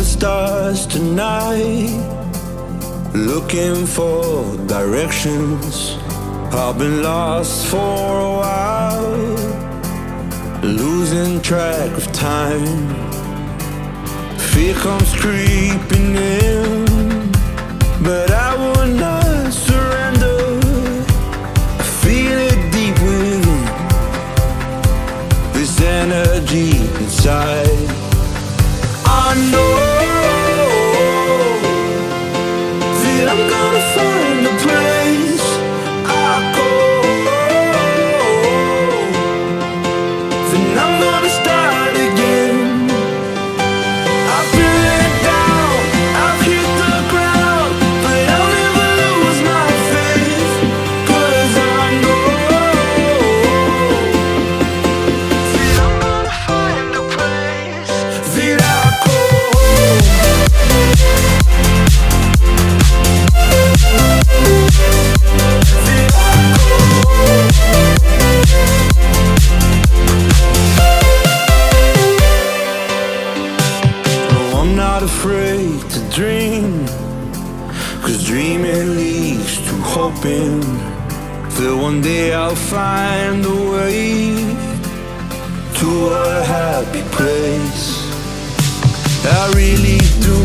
the stars tonight, looking for directions. I've been lost for a while, losing track of time. Fear comes creeping in, but I will not surrender. I feel it deep within, this energy inside. I know that I'm gonna find a place I go, then I'm gonna start again. I've been let down, I've hit the ground, but I'll never lose my faith, 'cause I know that I'm gonna find a place that I go. No, I'm not afraid to dream, 'cause dreaming leads to hoping that one day I'll find a way to a happy place. I really do